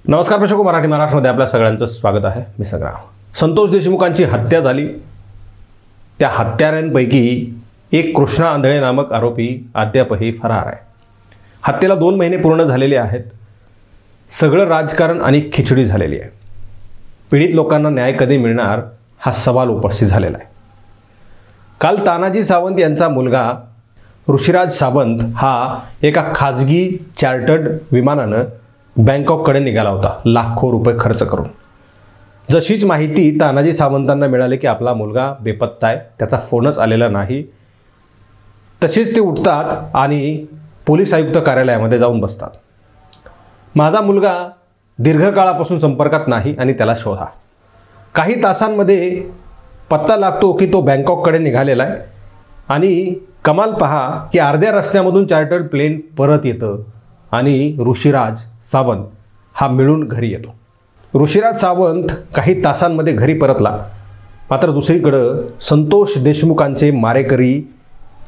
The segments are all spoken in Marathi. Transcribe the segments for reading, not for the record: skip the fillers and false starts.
नमस्कार प्रेक्षको, मराठी महाराष्ट्रामध्ये आपल्या सगळ्यांचं स्वागत आहे. मी संग्राम. संतोष देशमुखांची हत्या झाली. त्या हत्यारांपैकी एक कृष्णा आंधळे नामक आरोपी अद्यापही फरार आहे. हत्येला 2 महिने पूर्ण झालेले आहेत. सगळं राजकारण आणि खिचडी झालेली आहे. पीडित लोकांना न्याय कधी मिळणार हा सवाल उपस्थित झालेला आहे. काल तानाजी सावंत यांचा मुलगा ऋषिराज सावंत हा एका खाजगी चार्टर्ड विमानानं बँकॉककडे निघाला होता, लाखो रुपये खर्च करून. जशीच माहिती तानाजी सावंतांना मिळाली की आपला मुलगा बेपत्ता आहे, त्याचा फोनच आलेला नाही, तसेच ते उठतात आणि पोलीस आयुक्त कार्यालयामध्ये जाऊन बसतात. माझा मुलगा दीर्घकाळापासून संपर्कात नाही आणि त्याला शोधा. काही तासांमध्ये पत्ता लागतो की तो बँकॉककडे निघालेला आहे आणि कमाल पहा की अर्ध्या रस्त्यामधून चार्टर्ड प्लेन परत येतं आणि ऋषिराज सावंत हा मिळून घरी येतो. ऋषिराज सावंत काही तासांमध्ये घरी परतला. मात्र दुसरीकडं संतोष देशमुखांचे मारेकरी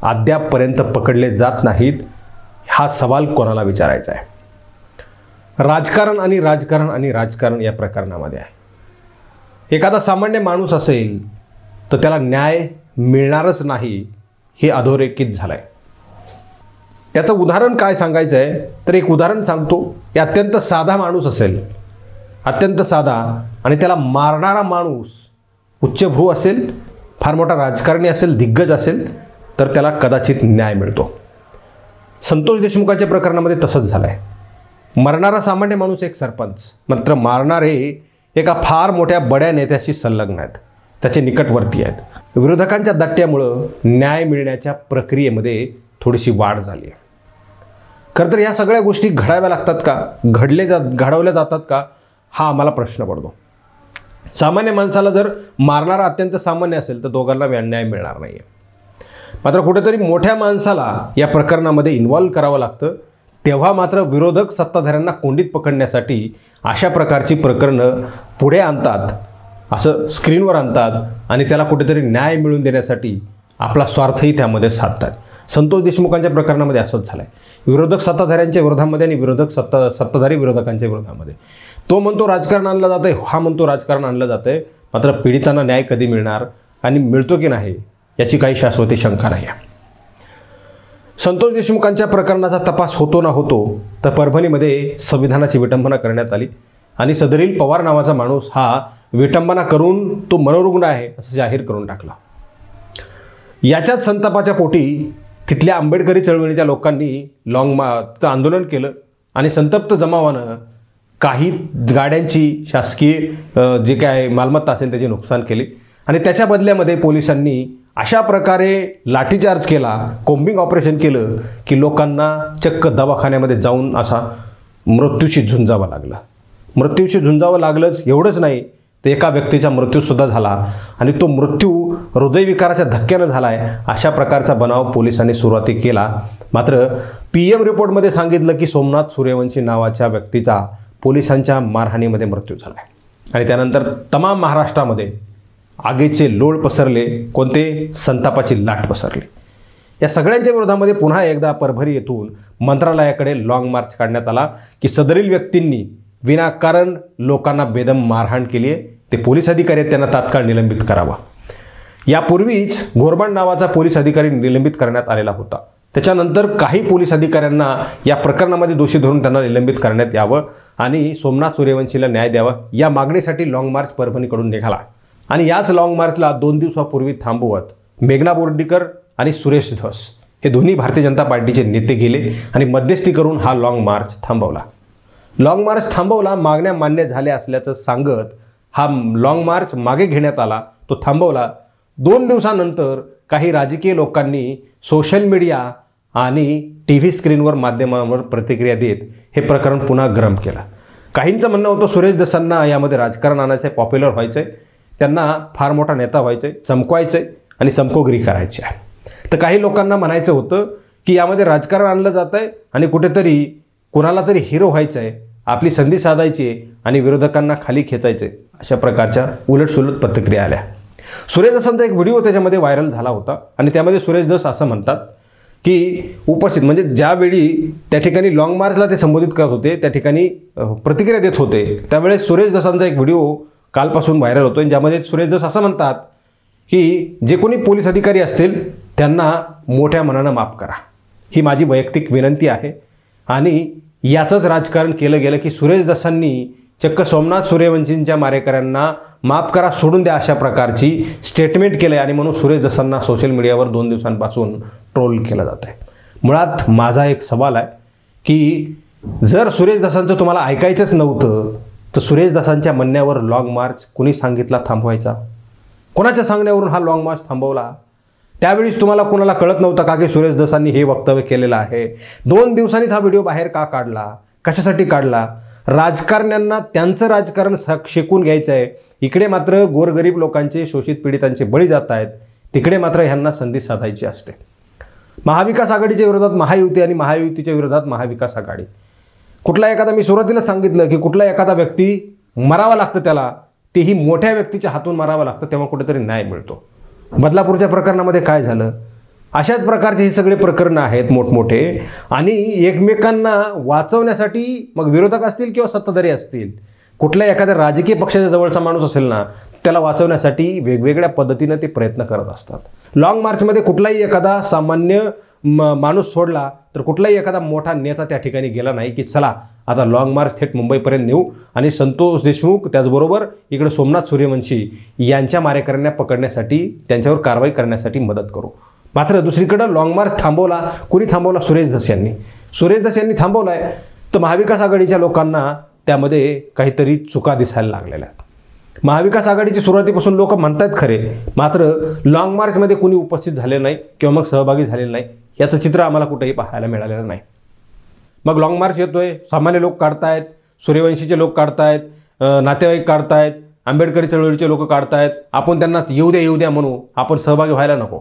अद्यापपर्यंत पकडले जात नाहीत. हा सवाल कोणाला विचारायचा आहे? राजकारण आणि राजकारण आणि राजकारण या प्रकरणामध्ये आहे. एखादा सामान्य माणूस असेल तर त्याला न्याय मिळणारच नाही हे अधोरेखित झालं आहे. त्याचं उदाहरण काय सांगायचं आहे तर एक उदाहरण सांगतो. हे अत्यंत साधा माणूस असेल, अत्यंत साधा, आणि त्याला मारणारा माणूस उच्चभ्रू असेल, फार मोठा राजकारणी असेल, दिग्गज असेल, तर त्याला कदाचित न्याय मिळतो. संतोष देशमुखांच्या प्रकरणामध्ये तसंच झालं आहे. मरणारा सामान्य माणूस एक सरपंच, मात्र मारणारे एका फार मोठ्या बड्या नेत्याशी संलग्न आहेत, त्याचे निकटवर्ती आहेत. विरोधकांच्या दाट्यामुळं न्याय मिळण्याच्या प्रक्रियेमध्ये थोडीशी वाढ झाली आहे. खरं तर या सगळ्या गोष्टी घडाव्या लागतात का, घडवल्या जातात का, हा आम्हाला प्रश्न पडतो. सामान्य माणसाला जर मारणारा अत्यंत सामान्य असेल तर दोघांना न्याय मिळणार नाही आहे. मात्र कुठेतरी मोठ्या माणसाला या प्रकरणामध्ये इन्व्हॉल्व करावं लागतं. तेव्हा मात्र विरोधक सत्ताधाऱ्यांना कोंडीत पकडण्यासाठी अशा प्रकारची प्रकरणं पुढे आणतात, असं स्क्रीनवर आणतात आणि त्याला कुठेतरी न्याय मिळवून देण्यासाठी आपला स्वार्थही त्यामध्ये साधतात. संतोष देशमुखांच्या प्रकरणामध्ये असंच झालं आहे. विरोधक सत्ताधाऱ्यांच्या विरोधामध्ये आणि विरोधक सत्ताधारी विरोधकांच्या विरोधामध्ये. तो म्हणतो राजकारण आणलं जातं आहे, हा म्हणतो राजकारण आणलं जातं आहे. मात्र पीडितांना न्याय कधी मिळणार आणि मिळतो की नाही याची काही शाश्वती शंका नाही आहे. संतोष देशमुखांच्या प्रकरणाचा तपास होतो ना होतो तर परभणीमध्ये संविधानाची विटंबना करण्यात आली आणि सदरील पवार नावाचा माणूस हा विटंबना करून तो मनोरुग्ण आहे असं जाहीर करून टाकला. याच्याच संतापाच्या पोटी तिथल्या आंबेडकरी चळवळीच्या लोकांनी आंदोलन केलं आणि संतप्त जमावानं काही गाड्यांची शासकीय जे काय मालमत्ता असेल त्याचे नुकसान केले आणि त्याच्या बदल्यामध्ये पोलिसांनी अशा प्रकारे लाठीचार्ज केला, कोम्बिंग ऑपरेशन केलं की लोकांना चक्क दवाखान्यामध्ये जाऊन असा मृत्यूशी झुंजावं लागलं. मृत्यूशी झुंजावं लागलंच एवढंच नाही तर एका व्यक्तीचा मृत्यूसुद्धा झाला आणि तो मृत्यू हृदयविकाराच्या धक्क्यानं झाला आहे. अशा प्रकारचा बनाव पोलिसांनी सुरुवाती केला. मात्र PM रिपोर्टमध्ये सांगितलं की सोमनाथ सूर्यवंशी नावाच्या व्यक्तीचा पोलिसांच्या मारहाणीमध्ये मृत्यू झाला आहे आणि त्यानंतर तमाम महाराष्ट्रामध्ये आगीचे लोळ पसरले. कोणते? संतापाची लाट पसरली. या सगळ्यांच्या विरोधामध्ये पुन्हा एकदा परभणी येथून मंत्रालयाकडे लॉंग मार्च काढण्यात आला की सदरील व्यक्तींनी विनाकारण लोकांना बेदम मारहाण केली आहे, ते पोलीस अधिकारी आहेत, त्यांना तात्काळ निलंबित करावा. यापूर्वीच घोरबाड नावाचा पोलीस अधिकारी निलंबित करण्यात आलेला होता. त्याच्यानंतर काही पोलीस अधिकाऱ्यांना या प्रकरणामध्ये दोषी धरून त्यांना निलंबित करण्यात यावं आणि सोमनाथ सूर्यवंशीला न्याय द्यावा या मागणीसाठी लॉंग मार्च परभणीकडून निघाला. आणि याच लॉंग मार्चला 2 दिवसापूर्वी थांबवत मेघना बोर्डीकर आणि सुरेश धस हे दोन्ही भारतीय जनता पार्टीचे नेते गेले आणि मध्यस्थी करून हा लॉंग मार्च थांबवला. लॉंग मार्च थांबवला, मागण्या मान्य झाल्या असल्याचं सांगत हा लॉंग मार्च मागे घेण्यात आला, तो थांबवला. 2 दिवसानंतर काही राजकीय लोकांनी सोशल मीडिया आणि TV स्क्रीनवर माध्यमांवर प्रतिक्रिया देत हे प्रकरण पुन्हा गरम केलं. काहींचं म्हणणं होतं सुरेश धसांना यामध्ये राजकारण आणायचं आहे, पॉप्युलर व्हायचं आहे, त्यांना फार मोठा नेता व्हायचं आहे, चमकवायचं आहे आणि चमकोगिरी करायची आहे. तर काही लोकांना म्हणायचं होतं की यामध्ये राजकारण आणलं जातं आहे आणि कुठेतरी कोणाला तरी हिरो व्हायचं आहे, आपली संधी साधायची आणि विरोधकांना खाली खेचायचे. अशा प्रकारच्या उलटसुलट प्रतिक्रिया आल्या. सुरेश धसांचा एक व्हिडिओ त्याच्यामध्ये व्हायरल झाला होता आणि त्यामध्ये सुरेश धस असं म्हणतात की उपस्थित म्हणजे ज्यावेळी त्या ठिकाणी लाँग मार्चला ते संबोधित करत होते, त्या ठिकाणी प्रतिक्रिया देत होते, त्यावेळेस सुरेश धसांचा एक व्हिडिओ कालपासून व्हायरल होतो, ज्यामध्ये सुरेश धस असं म्हणतात की जे कोणी पोलीस अधिकारी असतील त्यांना मोठ्या मनानं माफ करा, ही माझी वैयक्तिक विनंती आहे. आणि याचंच राजकारण केलं गेलं की सुरेश धसांनी चक्क सोमनाथ सूर्यवंशींच्या मारेकऱ्यांना माफ करा, सोडून द्या अशा प्रकारची स्टेटमेंट केलं आहे. आणि म्हणून सुरेश धसांना सोशल मीडियावर 2 दिवसांपासून ट्रोल केलं जात आहे. मुळात माझा एक सवाल आहे की जर सुरेश धसांचं तुम्हाला ऐकायचंच नव्हतं तर सुरेश धसांच्या म्हणण्यावर लाँग मार्च कुणी सांगितला थांबवायचा? कोणाच्या सांगण्यावरून हा लाँग मार्च थांबवला? त्यावेळीच तुम्हाला कोणाला कळत नव्हतं का की सुरेश धसांनी हे वक्तव्य केलेलं आहे? 2 दिवसांनीच हा व्हिडिओ बाहेर का काढला? कशासाठी काढला? राजकारण्यांना त्यांचं राजकारण शेकून घ्यायचं आहे. इकडे मात्र गोरगरीब लोकांचे, शोषित पीडितांचे बळी जात आहेत, तिकडे मात्र ह्यांना संधी साधायची असते. महाविकास आघाडीच्या विरोधात महायुती आणि महायुतीच्या विरोधात महाविकास आघाडी. कुठला एखादा, मी सुरुवातीलाच सांगितलं की कुठला एखादा व्यक्ती मरावा लागतं त्याला, तेही मोठ्या व्यक्तीच्या हातून मरावं लागतं, तेव्हा कुठेतरी न्याय मिळतो. बदलापूरच्या प्रकरणामध्ये काय झालं? अशाच प्रकारचे हे सगळे प्रकरणं आहेत मोठमोठे, आणि एकमेकांना वाचवण्यासाठी मग विरोधक असतील किंवा सत्ताधारी असतील, कुठल्या एखाद्या राजकीय पक्षाच्या जवळचा माणूस असेल ना, त्याला वाचवण्यासाठी वेगवेगळ्या पद्धतीनं ते प्रयत्न करत असतात. लाँग मार्चमध्ये कुठलाही एखादा सामान्य माणूस सोडला तर कुठलाही एखादा मोठा नेता त्या ठिकाणी गेला नाही की चला आता लाँग मार्च थेट मुंबईपर्यंत नेऊ आणि संतोष देशमुख त्याचबरोबर इकडे सोमनाथ सूर्यवंशी यांच्या मारेकऱ्यांना पकडण्यासाठी, त्यांच्यावर कारवाई करण्यासाठी मदत करू. मात्र दुसरीकडं लाँग मार्च थांबवला, कुणी थांबवला? सुरेश धस यांनी. सुरेश धस यांनी थांबवला आहे. तर महाविकास आघाडीच्या लोकांना त्यामध्ये काहीतरी चुका दिसायला लागलेल्या आहेत. महाविकास आघाडीची सुरुवातीपासून लोक म्हणतात खरे, मात्र लाँग मार्चमध्ये कुणी उपस्थित झाले नाही किंवा मग सहभागी झालेले नाही, याचं चित्र आम्हाला कुठेही पाहायला मिळालेलं नाही. मग लाँग मार्च येतोय, सामान्य लोक काढतायत, सूर्यवंशीचे लोक काढतायत, नातेवाईक काढतायत, आंबेडकरी चळवळीचे लोक काढतायत. आपण त्यांना येऊ द्या म्हणू, आपण सहभागी व्हायला नको.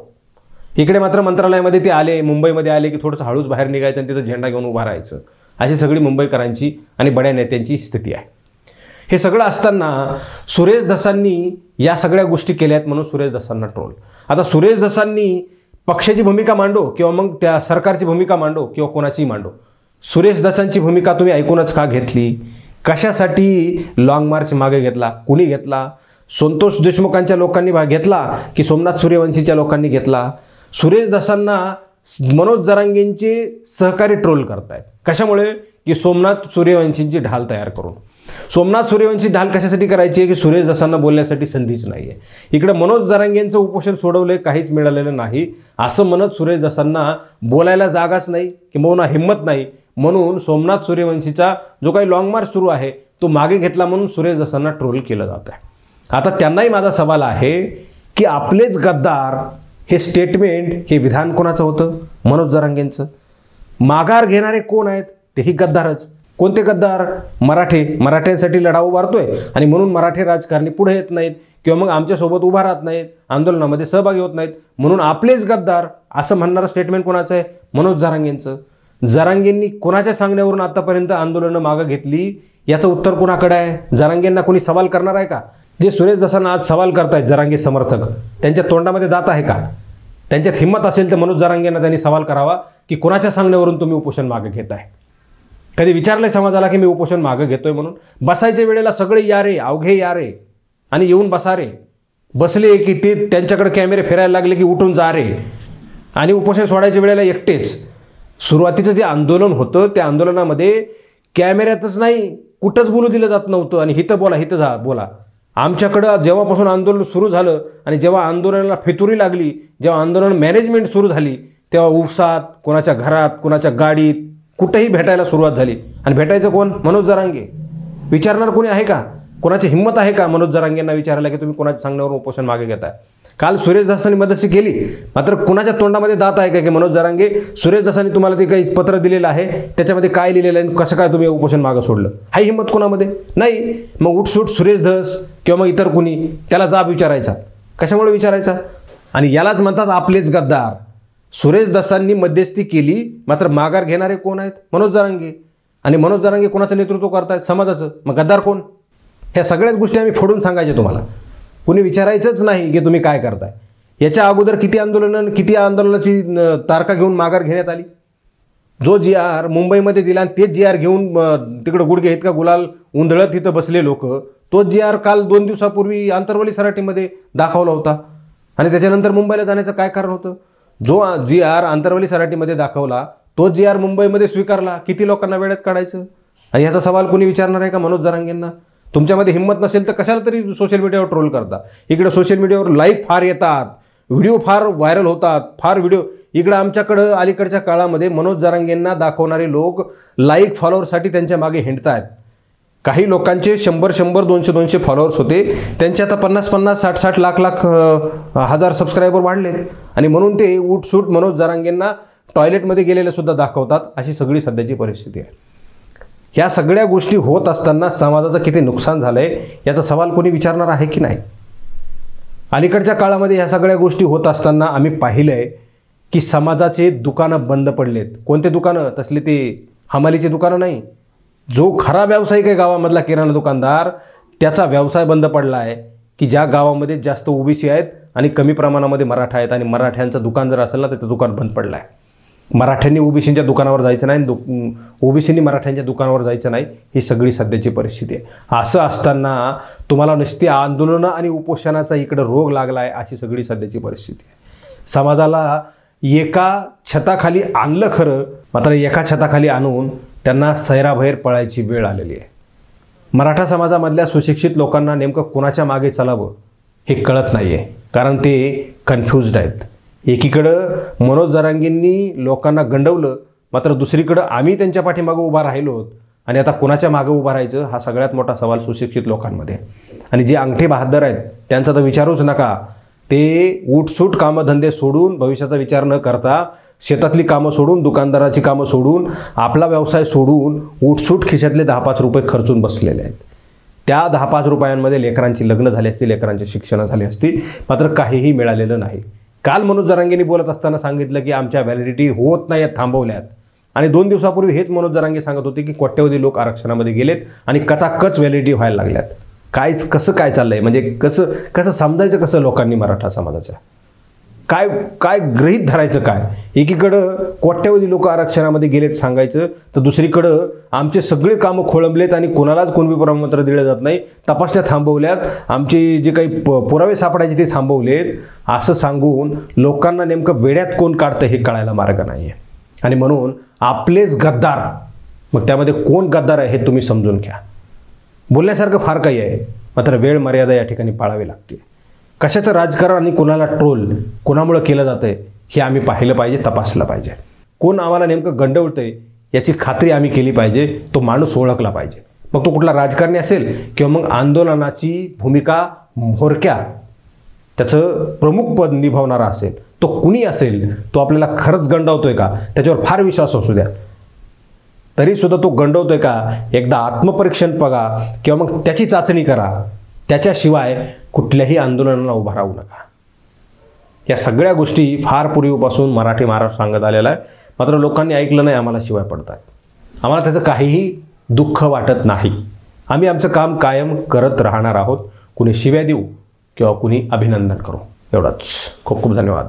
इकडे मात्र मंत्रालयामध्ये ते आले, मुंबईमध्ये आले की थोडंसं हळूच बाहेर निघायचं आणि तिथं झेंडा घेऊन उभा राहायचं. अशी सगळी मुंबईकरांची आणि बड्या नेत्यांची स्थिती आहे. हे सगळं असताना सुरेश धसांनी या सगळ्या गोष्टी केल्या आहेत म्हणून सुरेश धसांना ट्रोल. आता सुरेश धसांनी पक्षाची भूमिका मांडो किंवा मग त्या सरकारची भूमिका मांडो किंवा कोणाचीही मांडो, सुरेश धसांची भूमिका तुम्ही ऐकूनच का घेतली? कशासाठी लाँग मार्च मागे घेतला? कुणी घेतला? संतोष देशमुखांच्या लोकांनी घेतला की सोमनाथ सूर्यवंशीच्या लोकांनी घेतला? सुरेश धसांना मनोज जरांगेंचे सहकारी ट्रोल करतायत. कशामुळे? की सोमनाथ सूर्यवंशींची ढाल तयार करून. सोमनाथ सूर्यवंशी ढाल कशासाठी करायची आहे? की सुरेश धसांना बोलण्यासाठी संधीच नाही आहे. इकडे मनोज जरांगेंचं उपोषण सोडवलं, काहीच मिळालेलं नाही असं म्हणत सुरेश धसांना बोलायला जागाच नाही किंवा हिंमत नाही, म्हणून सोमनाथ सूर्यवंशीचा जो काही लाँग मार्च सुरू आहे तो मागे घेतला म्हणून सुरेश धसांना ट्रोल केलं जात आहे. आता त्यांनाही माझा सवाल आहे की आपलेच गद्दार, हे स्टेटमेंट, हे विधान कोणाचं होतं? मनोज जरांगेंचं. माघार घेणारे कोण आहेत? तेही गद्दारच. कोणते गद्दार? मराठ्यांसाठी लढा उभारतोय आणि म्हणून मराठी राजकारणी पुढे येत नाहीत किंवा मग आमच्यासोबत उभा राहत नाहीत, आंदोलनामध्ये सहभागी होत नाहीत, म्हणून आपलेच गद्दार असं म्हणणारं स्टेटमेंट कोणाचं आहे? मनोज जरांगेंचं. जरांगेंनी कोणाच्या सांगण्यावरून आतापर्यंत आंदोलनं मागं घेतली याचं उत्तर कोणाकडे आहे? जरांगेंना कोणी सवाल करणार आहे का? जे सुरेश धसांना आज सवाल करतायत जरांगे समर्थक, त्यांच्या तोंडामध्ये दात आहे का? त्यांच्यात हिंमत असेल तर मनोज जरांगेंना त्यांनी सवाल करावा की कोणाच्या सांगण्यावरून तुम्ही उपोषण मागे घेताय? कधी विचारलंय समाजाला की मी उपोषण मागे घेतोय म्हणून? बसायच्या वेळेला सगळे या रे, अवघे या रे, आणि येऊन बसा रे. बसले की ते त्यांच्याकडे कॅमेरे फिरायला लागले की उठून जा रे. आणि उपोषण सोडायच्या वेळेला एकटेच. सुरुवातीचं जे आंदोलन होतं त्या आंदोलनामध्ये कॅमेऱ्यातच नाही, कुठंच बोलू दिलं जात नव्हतं. आणि हिथं बोला, हिथं जा बोला. आमच्याकडं जेव्हापासून आंदोलन सुरू झालं आणि जेव्हा आंदोलनाला फितुरी लागली, जेव्हा आंदोलन मॅनेजमेंट सुरू झाली, तेव्हा उपसात, कोणाच्या घरात, कोणाच्या गाडीत, कुठेही भेटायला सुरुवात झाली. आणि भेटायचं कोण? मनोज जरांगे. विचारणार कोणी आहे का? कोणाची हिंमत आहे का मनोज जरांगेंना विचारायला की तुम्ही कोणाच्या सांगण्यावरून उपोषण मागे घेताय? काल सुरेश धसांनी मदतशी केली, मात्र कुणाच्या तोंडामध्ये दात आहे का की मनोज जरांगे, सुरेश धसांनी तुम्हाला ते काही पत्र दिलेलं आहे त्याच्यामध्ये काय लिहिलेलं आहे, कसं काय तुम्ही उपोषण मागं सोडलं? हाही हिंमत कोणामध्ये नाही. मग उठसूट सुरेश धस किंवा मग इतर कुणी त्याला जाब विचारायचा. कशामुळे विचारायचा? आणि यालाच म्हणतात आपलेच गद्दार. सुरेश धसांनी मध्यस्थी केली, मात्र माघार घेणारे कोण आहेत? मनोज जरांगे. आणि मनोज जरांगे कोणाचं नेतृत्व करतायत? समाजाचं. मग गद्दार कोण? ह्या सगळ्याच गोष्टी आम्ही फोडून सांगायचे तुम्हाला. कुणी विचारायचंच नाही की तुम्ही काय करताय. याच्या अगोदर किती आंदोलनाची तारखा घेऊन माघार घेण्यात आली. जो जी आर मुंबईमध्ये दिला आणि तेच जी आर घेऊन तिकडं गुडघे इतका गुलाल उंधळत तिथं बसले लोक, तोच जी आर काल 2 दिवसापूर्वी आंतरवली सराटीमध्ये दाखवला होता. आणि त्याच्यानंतर मुंबईला जाण्याचं काय कारण होतं? जो जी आर आंतरवली सराटीमध्ये दाखवला तोच जी आर मुंबईमध्ये स्वीकारला. किती लोकांना वेळेत काढायचं? आणि ह्याचा सवाल कोणी विचारणार आहे का मनोज जरांगेंना? तुमच्यामध्ये हिंमत नसेल तर कशाला तरी सोशल मीडियावर ट्रोल करता. इकडे सोशल मीडियावर लाईक फार येतात, व्हिडिओ फार व्हायरल होतात, फार व्हिडिओ. इकडं आमच्याकडं अलीकडच्या काळामध्ये मनोज जरांगेंना दाखवणारे लोक लाईक फॉलोअरसाठी त्यांच्या मागे हिंडतायत. काही लोकांचे 100 200 फॉलोअर्स होते, त्यांचे आता 50 60 लाख हजार सबस्क्रायबर वाढलेत. आणि म्हणून ते उठसूट मनोज जरांगेंना टॉयलेटमध्ये गेलेले सुद्धा दाखवतात. अशी सगळी सध्याची परिस्थिती आहे. ह्या सगळ्या गोष्टी होत असताना समाजाचं किती नुकसान झालं आहे याचा सवाल कोणी विचारणार आहे की नाही? अलीकडच्या काळामध्ये ह्या सगळ्या गोष्टी होत असताना आम्ही पाहिलं आहे की समाजाचे दुकानं बंद पडलेत. कोणते दुकानं? तसले ते हमालीचे दुकानं नाही. जो खरा व्यावसायिक आहे गावामधला किराणा दुकानदार, त्याचा व्यवसाय बंद पडला आहे. की ज्या गावामध्ये जास्त ओबीसी आहेत आणि कमी प्रमाणामध्ये मराठा आहेत, आणि मराठ्यांचं दुकान जर असेल ना तर ते दुकान बंद पडलं आहे. मराठ्यांनी ओबीसींच्या दुकानावर जायचं नाही, ओबीसींनी मराठ्यांच्या दुकानावर जायचं नाही. ही सगळी सध्याची परिस्थिती आहे. असं असताना तुम्हाला नुसती आंदोलनं आणि उपोषणाचा इकडं रोग लागला आहे, अशी सगळी सध्याची परिस्थिती आहे. समाजाला एका छताखाली आणलं खरं, मात्र एका छताखाली आणून त्यांना सैराभैर पळायची वेळ आलेली आहे. मराठा समाजामधल्या सुशिक्षित लोकांना नेमकं कोणाच्या मागे चालावं हे कळत नाही आहे, कारण ते कन्फ्युज्ड आहेत. एकीकडं मनोज जरांगेंनी लोकांना गंडवलं, मात्र दुसरीकडं आम्ही त्यांच्या पाठीमागं उभा राहिलो. आणि आता कोणाच्या मागं उभं राहायचं हा सगळ्यात मोठा सवाल सुशिक्षित लोकांमध्ये. आणि जे अंगठे बहादर आहेत त्यांचा तर विचारूच नका. ते उठसूट कामधंदे सोडून, भविष्याचा विचार न करता, शेतातली कामं सोडून, दुकानदाराची कामं सोडून, आपला व्यवसाय सोडून उठसूट खिशातले 10-5 रुपये खर्चून बसलेले आहेत. त्या 10-5 रुपयांमध्ये लेकरांची लग्न झाली असती, लेकरांची शिक्षणं झाली असती, मात्र काहीही मिळालेलं नाही. काल मनोज जरांगेंनी बोलत असताना सांगितलं की आमच्या व्हॅलिडिटी होत नाही आहेत, थांबवल्यात. आणि 2 दिवसापूर्वी हेच मनोज जरांगे सांगत होते की कोट्यवधी लोक आरक्षणामध्ये गेलेत आणि कचाकच व्हॅलिडिटी व्हायला लागल्यात. कसं काय चाललंय? म्हणजे कसं समजायचं कसं लोकांनी मराठा समाजाच्या? काय गृहीत धरायचं काय? एकीकडं कोट्यवधी लोक आरक्षणामध्ये गेलेत सांगायचं, तर दुसरीकडं आमचे सगळे कामं खोळंबलेत आणि कोणालाच कोणबी प्रमाणपत्र दिलं जात नाही, तपासण्या थांबवल्यात, आमचे जे काही पुरावे सापडायचे ते थांबवलेत, असं सांगून लोकांना नेमकं वेड्यात कोण काढतं हे कळायला मार्ग नाही आहे. आणि म्हणून आपलेच गद्दार, मग त्यामध्ये कोण गद्दार आहे हे तुम्ही समजून घ्या. बोलण्यासारखं फार काही आहे, मात्र वेळ मर्यादा या ठिकाणी पाळावी लागते. कशाचं राजकारण आणि कोणाला ट्रोल कोणामुळे केलं जातंय हे आम्ही पाहिलं पाहिजे, तपासलं पाहिजे. कोण आम्हाला नेमकं गंडवतंय याची खात्री आम्ही केली पाहिजे. तो माणूस ओळखला पाहिजे. मग तो कुठला राजकारणी असेल किंवा मग आंदोलनाची भूमिका म्होरक्या त्याचं प्रमुख पद निभावणारा असेल, तो कुणी असेल, तो आपल्याला खरंच गंडवतोय का त्याच्यावर फार विश्वास असू द्या. तरीसुद्धा तो गंडवतोय का एकदा आत्मपरीक्षण बघा किंवा मग त्याची चाचणी करा. त्याच्याशिवाय कुठल्याही आंदोलनाला उभा राहू नका. या सगळ्या गोष्टी फार पूर्वीपासून मराठी महाराष्ट्र सांगत आलेला आहे, मात्र लोकांनी ऐकलं नाही, आम्हाला शिवाय पडतात. आम्हाला त्याचं काहीही दुःख वाटत नाही. आम्ही आमचं काम कायम करत राहणार आहोत. कुणी शिव्या देऊ किंवा कुणी अभिनंदन करू, एवढंच. खूप खूप धन्यवाद.